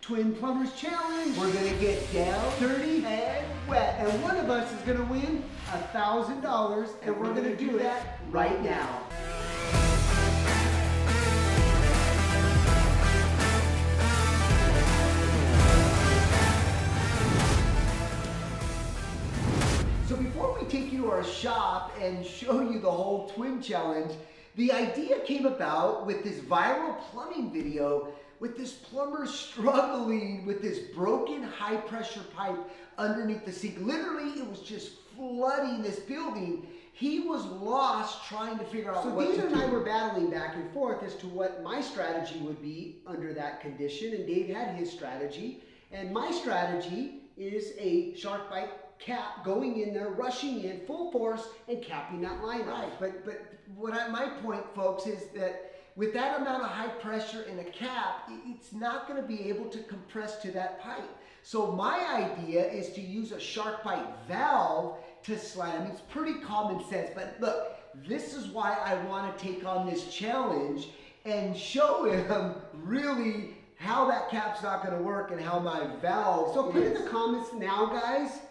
Twin Plumbers Challenge. We're gonna get down, dirty, and wet. and one of us is gonna win $1,000, and we're gonna do that right now. So before we take you to our shop and show you the whole twin challenge, the idea came about with this viral plumbing video with this plumber struggling with this broken high pressure pipe underneath the sink. Literally, it was just flooding this building. He was lost trying to figure out what to do. So Dave and I were battling back and forth as to what my strategy would be under that condition, and Dave had his strategy. And my strategy is a SharkBite cap going in there, rushing in full force and capping that line off. But my point, folks, is that with that amount of high pressure in a cap, it's not going to be able to compress to that pipe. So my idea is to use a SharkBite valve to slide. I mean, it's pretty common sense, but look, this is why I want to take on this challenge and show him really how that cap's not going to work and how my valve So put in the comments now, guys.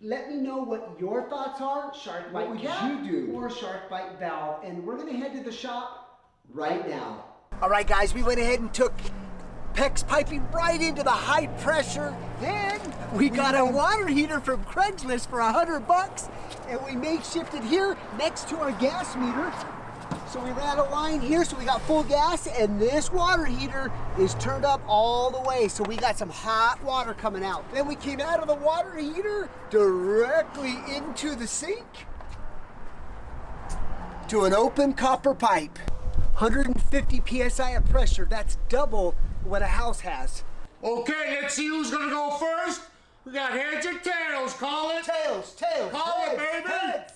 Let me know what your thoughts are. SharkBite cap or SharkBite valve. And we're going to head to the shop right now. All right, guys, we went ahead and took PEX piping right into the high pressure. Then we got a water heater from Craigslist for $100, and we makeshifted here next to our gas meter. So we ran a line here, so we got full gas, and this water heater is turned up all the way, so we got some hot water coming out. Then we came out of the water heater directly into the sink to an open copper pipe. 150 PSI of pressure. That's double what a house has. Okay, let's see who's gonna go first. We got heads or tails. Call it. Tails, tails. Call heads, it, baby. heads.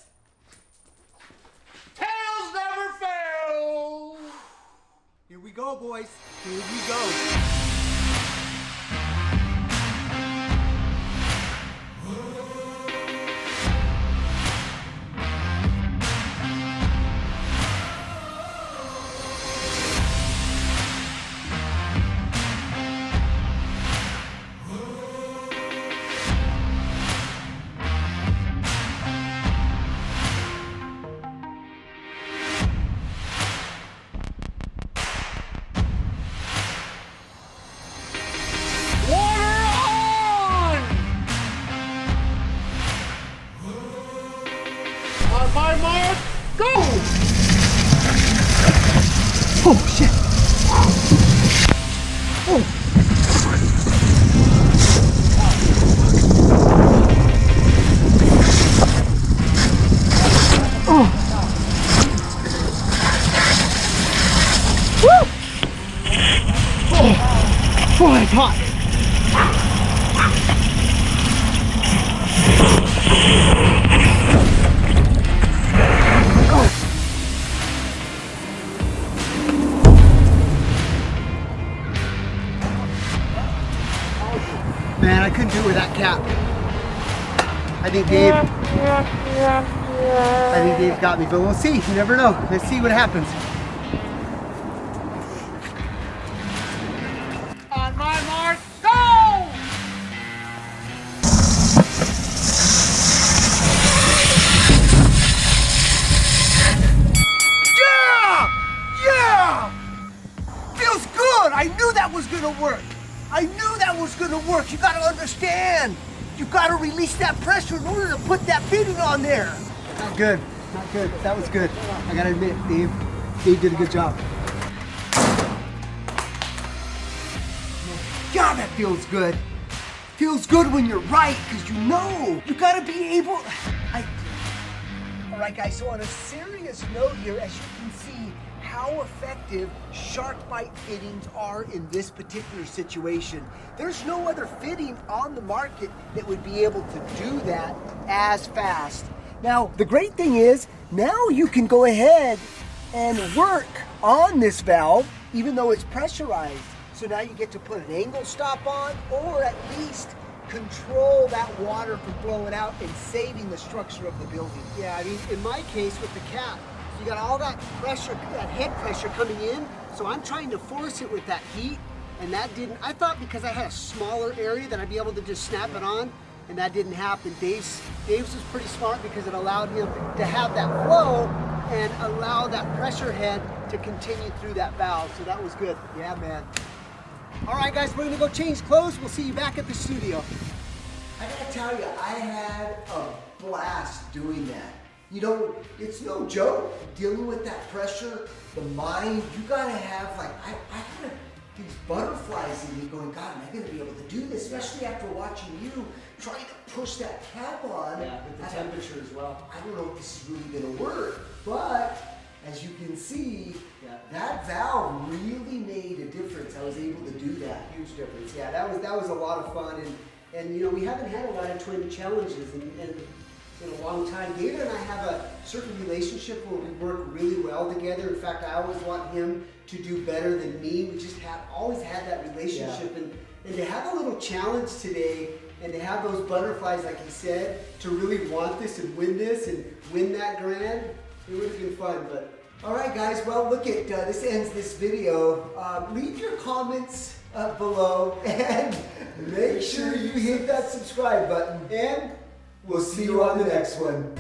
Tails never fail. Here we go, boys. Here we go. On my mark, go! Oh, shit. Oh. Oh. Woo! Oh. Boy, it's hot. Man, I couldn't do it with that cap. I think Dave got me, but we'll see. You never know. Let's see what happens. On my mark, go! Yeah! Yeah! Feels good! I knew that was gonna work. I knew that was gonna work. You gotta understand. You gotta release that pressure in order to put that fitting on there. Not good. Not good. That was good. I gotta admit, Dave did a good job. God, that feels good. Feels good when you're right, because you know. You gotta be able. All right, guys, so on a serious note here, as you can see, how effective SharkBite fittings are in this particular situation. There's no other fitting on the market that would be able to do that as fast. Now, the great thing is, now you can go ahead and work on this valve, even though it's pressurized. So now you get to put an angle stop on, or at least control that water from flowing out and saving the structure of the building. Yeah, I mean, in my case with the cap, you got all that pressure, that head pressure coming in, so I'm trying to force it with that heat and that didn't, I thought because I had a smaller area that I'd be able to just snap it on, and that didn't happen. Dave's was pretty smart because it allowed him to have that flow and allow that pressure head to continue through that valve, so that was good. Yeah, man. All right, guys, we're gonna go change clothes. We'll see you back at the studio. I gotta tell you, I had a blast doing that. You know, it's no joke dealing with that pressure, the mind. You gotta have, like, I had these butterflies in me going, God, am I gonna be able to do this? Especially after watching you trying to push that cap on. Yeah, with the temperature as well. I don't know if this is really gonna work, but as you can see, that valve really made a difference. I was able to do that. Huge difference. Yeah, that was a lot of fun, and you know, we haven't had a lot of twin challenges in a long time. David and I have a certain relationship where we work really well together. In fact, I always want him to do better than me. We just have always had that relationship, and to have a little challenge today, and to have those butterflies, like he said, to really want this and win that grand, it would have been fun. But all right, guys. Well, look at this ends this video. Leave your comments below and make sure you hit that subscribe button. And we'll see you on the next one.